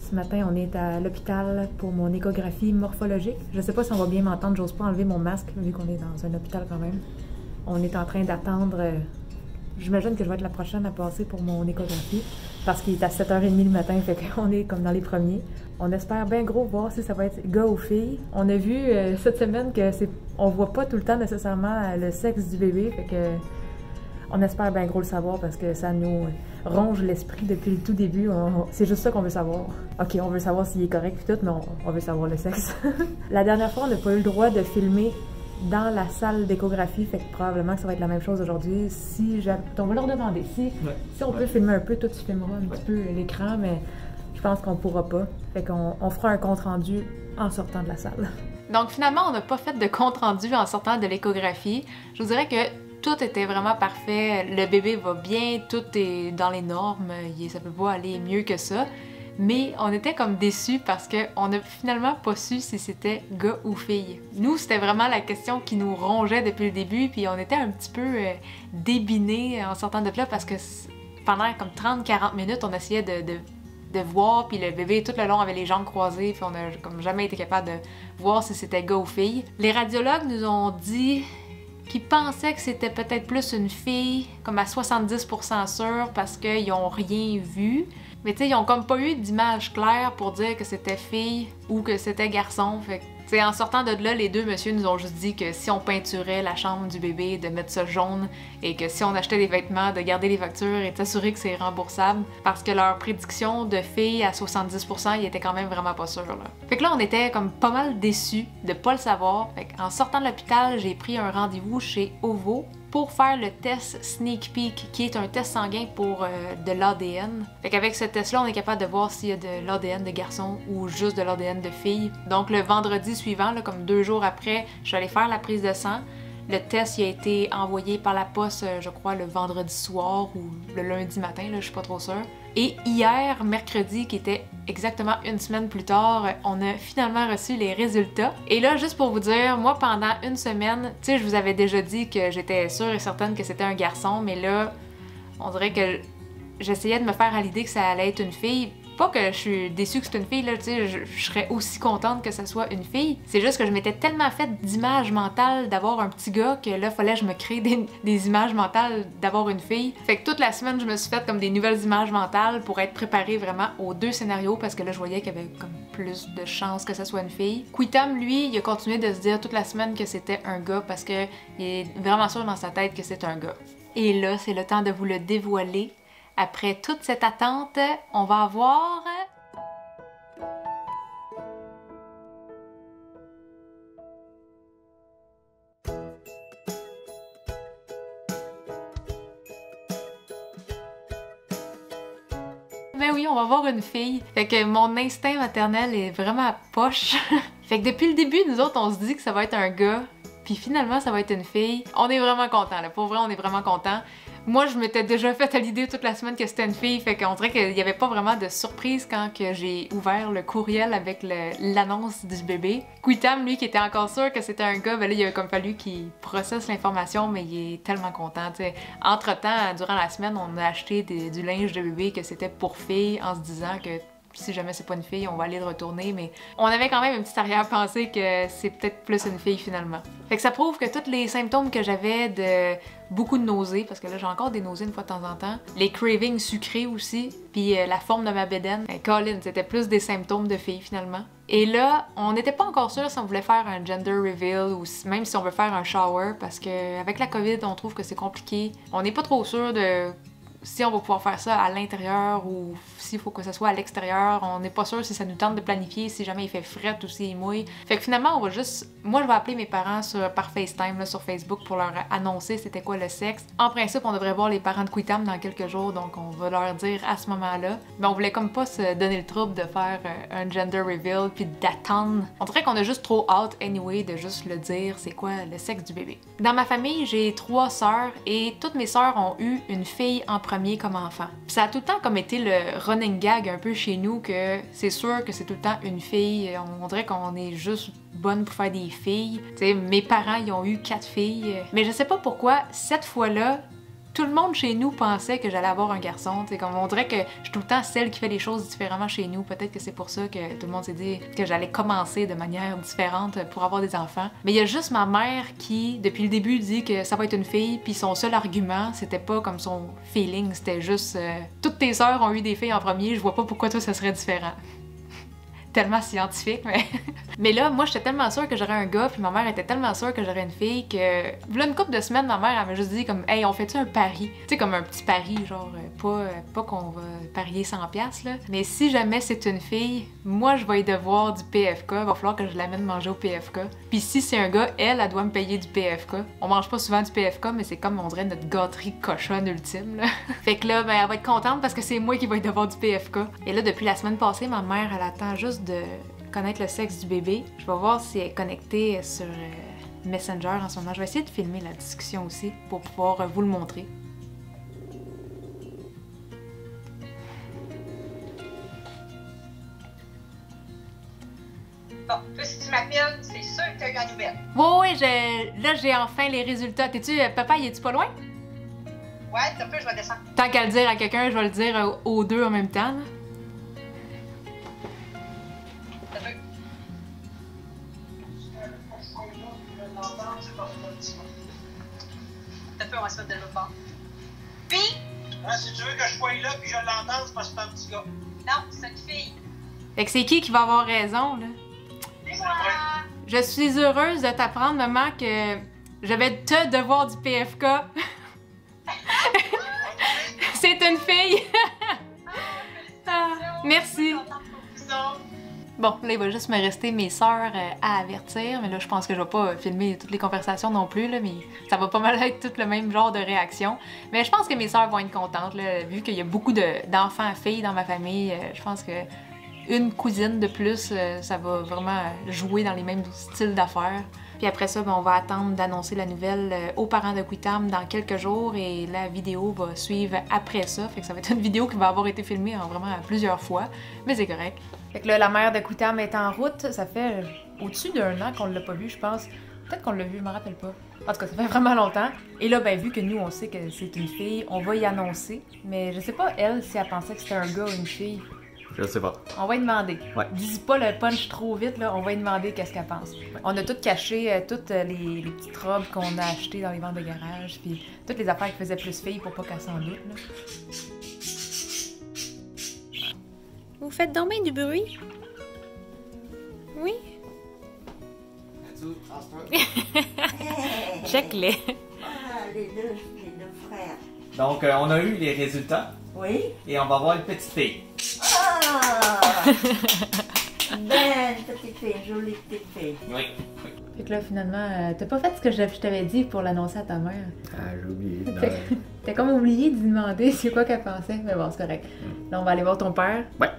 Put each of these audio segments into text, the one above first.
Ce matin, on est à l'hôpital pour mon échographie morphologique. Je sais pas si on va bien m'entendre, j'ose pas enlever mon masque vu qu'on est dans un hôpital quand même. On est en train d'attendre, j'imagine que je vais être la prochaine à passer pour mon échographie parce qu'il est à 7h30 le matin, fait qu'on est comme dans les premiers. On espère bien gros voir si ça va être gars ou fille. On a vu cette semaine que on voit pas tout le temps nécessairement le sexe du bébé, fait que on espère bien gros le savoir parce que ça nous ronge l'esprit depuis le tout début. C'est juste ça qu'on veut savoir. OK, on veut savoir s'il est correct et tout, mais on veut savoir le sexe. La dernière fois, on n'a pas eu le droit de filmer dans la salle d'échographie, fait que probablement que ça va être la même chose aujourd'hui. On va leur demander si on peut filmer un peu. Toi, tu filmeras un petit peu l'écran, mais je pense qu'on pourra pas. Fait qu'on fera un compte-rendu en sortant de la salle. Donc finalement, on n'a pas fait de compte-rendu en sortant de l'échographie. Je vous dirais que tout était vraiment parfait, le bébé va bien, tout est dans les normes, ça peut pas aller mieux que ça. Mais on était comme déçus parce qu'on n'a finalement pas su si c'était gars ou fille. Nous, c'était vraiment la question qui nous rongeait depuis le début, puis on était un petit peu débinés en sortant de là parce que pendant comme 30-40 minutes, on essayait de voir, puis le bébé tout le long avait les jambes croisées, puis on a comme jamais été capable de voir si c'était gars ou fille. Les radiologues nous ont dit qui pensaient que c'était peut-être plus une fille, comme à 70% sûr, parce qu'ils n'ont rien vu. Mais tu sais, ils ont comme pas eu d'image claire pour dire que c'était fille ou que c'était garçon. Fait que, en sortant de là, les deux messieurs nous ont juste dit que si on peinturait la chambre du bébé, de mettre ça jaune, et que si on achetait des vêtements, de garder les factures et de s'assurer que c'est remboursable. Parce que leur prédiction de fille à 70%, ils étaient quand même vraiment pas sûrs. Là. Fait que là, on était comme pas mal déçus de pas le savoir. Fait qu'en sortant de l'hôpital, j'ai pris un rendez-vous chez OVO pour faire le test Sneak Peek, qui est un test sanguin pour de l'ADN. Fait qu'avec ce test-là, on est capable de voir s'il y a de l'ADN de garçon ou juste de l'ADN de fille. Donc le vendredi suivant, là, comme 2 jours après, je suis allée faire la prise de sang. Le test il a été envoyé par la poste, je crois, le vendredi soir ou le lundi matin, là, je suis pas trop sûre. Et hier, mercredi, qui était exactement une semaine plus tard, on a finalement reçu les résultats. Et là, juste pour vous dire, moi, pendant une semaine, tu sais, je vous avais déjà dit que j'étais sûre et certaine que c'était un garçon, mais là, on dirait que j'essayais de me faire à l'idée que ça allait être une fille. Pas que je suis déçue que c'est une fille, là, tu sais, je serais aussi contente que ça soit une fille. C'est juste que je m'étais tellement faite d'images mentales d'avoir un petit gars que là, fallait que je me crée des images mentales d'avoir une fille. Fait que toute la semaine, je me suis faite comme des nouvelles images mentales pour être préparée vraiment aux 2 scénarios parce que là, je voyais qu'il y avait comme plus de chances que ça soit une fille. Quitam, lui, il a continué de se dire toute la semaine que c'était un gars parce qu'il est vraiment sûr dans sa tête que c'est un gars. Et là, c'est le temps de vous le dévoiler. Après toute cette attente, on va avoir... Ben oui, on va avoir une fille. Fait que mon instinct maternel est vraiment à poche. Fait que depuis le début, nous autres, on se dit que ça va être un gars. Puis finalement, ça va être une fille. On est vraiment contents, là. Pour vrai, on est vraiment contents. Moi, je m'étais déjà fait à l'idée toute la semaine que c'était une fille, fait qu'on dirait qu'il n'y avait pas vraiment de surprise quand j'ai ouvert le courriel avec l'annonce du bébé. Quitam, lui, qui était encore sûr que c'était un gars, ben là, il a comme fallu qu'il processe l'information, mais il est tellement content, tu sais. Entre-temps, durant la semaine, on a acheté du linge de bébé que c'était pour fille, en se disant que si jamais c'est pas une fille, on va aller le retourner, mais on avait quand même une petite arrière-pensée que c'est peut-être plus une fille finalement. Fait que ça prouve que tous les symptômes que j'avais de beaucoup de nausées, parce que là j'ai encore des nausées une fois de temps en temps, les cravings sucrés aussi, puis la forme de ma bédaine, Colin, c'était plus des symptômes de fille finalement. Et là, on n'était pas encore sûr si on voulait faire un gender reveal ou même si on veut faire un shower, parce que avec la COVID, on trouve que c'est compliqué. On n'est pas trop sûr de si on va pouvoir faire ça à l'intérieur ou s'il faut que ça soit à l'extérieur. On n'est pas sûr si ça nous tente de planifier, si jamais il fait fret ou s'il mouille. Fait que finalement, on va juste... Moi, je vais appeler mes parents par FaceTime, là, sur Facebook, pour leur annoncer c'était quoi le sexe. En principe, on devrait voir les parents de Quitam dans quelques jours, donc on va leur dire à ce moment-là. Mais on voulait comme pas se donner le trouble de faire un gender reveal puis d'attendre. On dirait qu'on a juste trop hâte, anyway, de juste le dire c'est quoi le sexe du bébé. Dans ma famille, j'ai 3 sœurs et toutes mes sœurs ont eu une fille en premier comme enfant. Puis ça a tout le temps comme été le running gag un peu chez nous que c'est sûr que c'est tout le temps une fille. On dirait qu'on est juste bonne pour faire des filles. T'sais, mes parents, ils ont eu 4 filles. Mais je sais pas pourquoi, cette fois-là, tout le monde chez nous pensait que j'allais avoir un garçon. T'sais, comme on dirait que je suis tout le temps celle qui fait les choses différemment chez nous. Peut-être que c'est pour ça que tout le monde s'est dit que j'allais commencer de manière différente pour avoir des enfants. Mais il y a juste ma mère qui, depuis le début, dit que ça va être une fille, puis son seul argument, c'était pas comme son feeling, c'était juste toutes tes sœurs ont eu des filles en premier, je vois pas pourquoi toi ça serait différent. Tellement scientifique, mais... mais là, moi, j'étais tellement sûre que j'aurais un gars, puis ma mère était tellement sûre que j'aurais une fille, que... Là, une couple de semaines, ma mère, elle m'a juste dit comme « Hey, on fait-tu un pari? » Tu sais, comme un petit pari, genre, pas qu'on va parier 100$, là. Mais si jamais c'est une fille, moi, je vais y devoir du PFK, il va falloir que je l'amène manger au PFK. Puis si c'est un gars, elle doit me payer du PFK. On mange pas souvent du PFK, mais c'est comme, on dirait, notre gâterie cochonne ultime, là. Fait que là, ben, elle va être contente parce que c'est moi qui vais y devoir du PFK. Et là, depuis la semaine passée, ma mère, elle attend juste de connaître le sexe du bébé. Je vais voir si elle est connectée sur Messenger en ce moment. Je vais essayer de filmer la discussion aussi pour pouvoir vous le montrer. Bon, toi, si tu m'appelles, c'est sûr que t'as eu la nouvelle. Oui, là, j'ai enfin les résultats. T'es-tu, papa, il est-tu pas loin? Ouais, t'as peu, je vais descendre. Tant qu'à le dire à quelqu'un, je vais le dire aux deux en même temps, là. On va se mettre de l'autre bord. Puis, si tu veux que je sois là puis je l'entende, c'est parce que c'est un petit gars. non, c'est une fille. Fait que c'est qui va avoir raison, là? C'est moi. Je suis heureuse de t'apprendre, maman, que je vais te devoir du PFK. C'est une fille. Ah, merci. Bon, là, il va juste me rester mes sœurs à avertir, mais là, je pense que je vais pas filmer toutes les conversations non plus, là, mais ça va pas mal être tout le même genre de réaction. Mais je pense que mes sœurs vont être contentes, là, vu qu'il y a beaucoup d'enfants filles dans ma famille. Je pense que une cousine de plus, ça va vraiment jouer dans les mêmes styles d'affaires. Puis après ça, ben, on va attendre d'annoncer la nouvelle aux parents de Quitam dans quelques jours et la vidéo va suivre après ça. Fait que ça va être une vidéo qui va avoir été filmée en vraiment plusieurs fois, mais c'est correct. Fait que là, la mère de Quitam est en route. Ça fait au-dessus d'un an qu'on l'a pas vu, je pense. Peut-être qu'on l'a vu, je me rappelle pas. En tout cas, ça fait vraiment longtemps. Et là, ben, vu que nous, on sait que c'est une fille, on va y annoncer. Mais je sais pas, elle, si elle pensait que c'était un gars ou une fille. Je sais pas. On va lui demander. Ouais. Dis pas le punch trop vite, là. On va lui demander qu'est-ce qu'elle pense. Ouais. On a tout caché, toutes les petites robes qu'on a achetées dans les ventes de garage, puis toutes les affaires qui faisaient plus filles pour pas qu'elle s'en doute, là. Vous faites donc bien du bruit? Oui? Check-les. Les deux frères. Donc, on a eu les résultats. Oui? Et on va voir une petite fille. Ah! Belle petite fille, jolie petite fille. Oui. Fait que là, finalement, t'as pas fait ce que je t'avais dit pour l'annoncer à ta mère. Ah, j'ai oublié. T'as comme oublié de lui demander c'est quoi qu'elle pensait. Mais bon, c'est correct. Là, on va aller voir ton père. Ouais.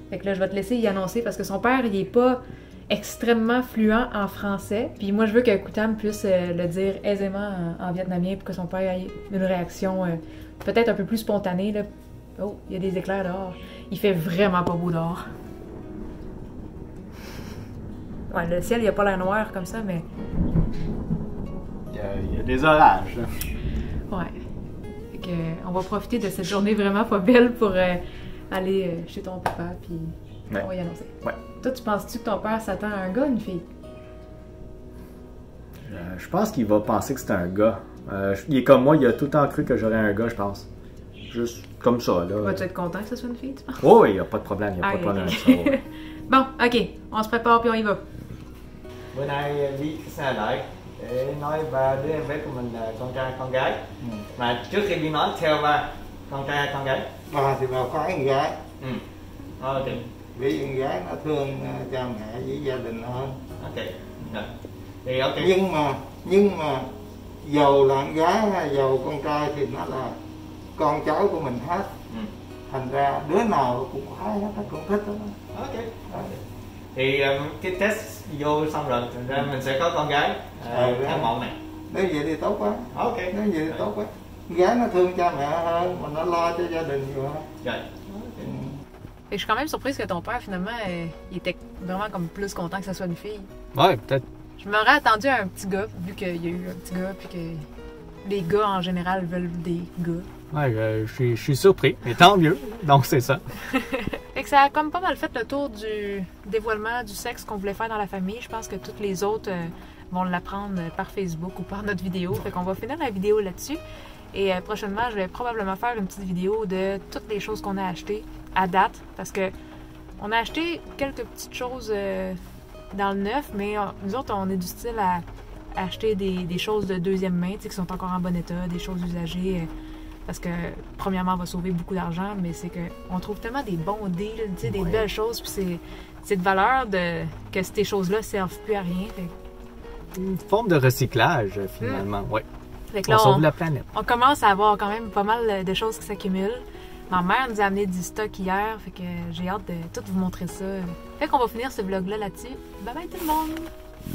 Fait que là, je vais te laisser y annoncer parce que son père, il est pas extrêmement fluent en français. Puis moi, je veux que Quitam puisse le dire aisément en vietnamien pour que son père ait une réaction peut-être un peu plus spontanée, là. Oh, il y a des éclairs dehors. Il fait vraiment pas beau dehors. Ouais, le ciel, il a pas l'air noir comme ça, mais... Il y a des orages, là. Ouais. Fait que, on va profiter de cette journée vraiment pas belle pour aller chez ton papa, puis Ouais. on va y annoncer. Ouais. Toi, tu penses-tu que ton père s'attend à un gars ou une fille? Je pense qu'il va penser que c'est un gars. Il est comme moi, il a tout le temps cru que j'aurais un gars, je pense. Juste comme ça, là. Vas-tu être content que ce soit une fille, tu penses? Oh, oui, il n'y a pas de problème, il n'y a pas de Ah, problème ok. avec ça. Ouais. Bon, ok, on se prépare puis on y va. Bữa nay đi xe lại để nói ba đứa em bé của mình là con trai con gái. Mà trước khi đi nói theo ba, con trai con gái. Bà thì bà phải con gái, Ok, vì con gái nó thương cha mẹ với gia đình hơn. ok. Rồi. Thì ok. Nhưng mà dầu là con gái hay dầu con trai thì nó là con cháu của mình hết. Thành ra đứa nào cũng khoái hết, nó cũng thích hết. Ok. Thì cái test vô xong rồi, thành ra mình sẽ có con gái tháng 1 này. Nếu vậy thì tốt quá. Ok. Nếu vậy thì tốt quá. Con gái nó thương cha mẹ hơn, mà nó lo cho gia đình nhiều hơn. Rồi. Et je suis quand même surprise que ton père, finalement, il était vraiment comme plus content que ce soit une fille. Ouais, peut-être. Je m'aurais attendu à un petit gars, vu qu'il y a eu un petit gars, puis que les gars en général veulent des gars. Ouais, je suis surpris, mais tant mieux. Donc, c'est ça. Fait que ça a comme pas mal fait le tour du dévoilement du sexe qu'on voulait faire dans la famille. Je pense que toutes les autres vont l'apprendre par Facebook ou par notre vidéo. Fait qu'on va finir la vidéo là-dessus. Et prochainement, je vais probablement faire une petite vidéo de toutes les choses qu'on a achetées à date. Parce que on a acheté quelques petites choses dans le neuf, mais nous autres, on est du style à acheter des choses de deuxième main, qui sont encore en bon état, des choses usagées. Parce que, premièrement, on va sauver beaucoup d'argent, mais c'est qu'on trouve tellement des bons deals, des belles choses, puis c'est de valeur que ces choses-là ne servent plus à rien. Une forme de recyclage, finalement, oui. Fait que là, on sauve la planète. On commence à avoir quand même pas mal de choses qui s'accumulent. Ma mère nous a amené du stock hier, fait que j'ai hâte de tout vous montrer ça. Fait qu'on va finir ce vlog-là là-dessus. Bye bye tout le monde!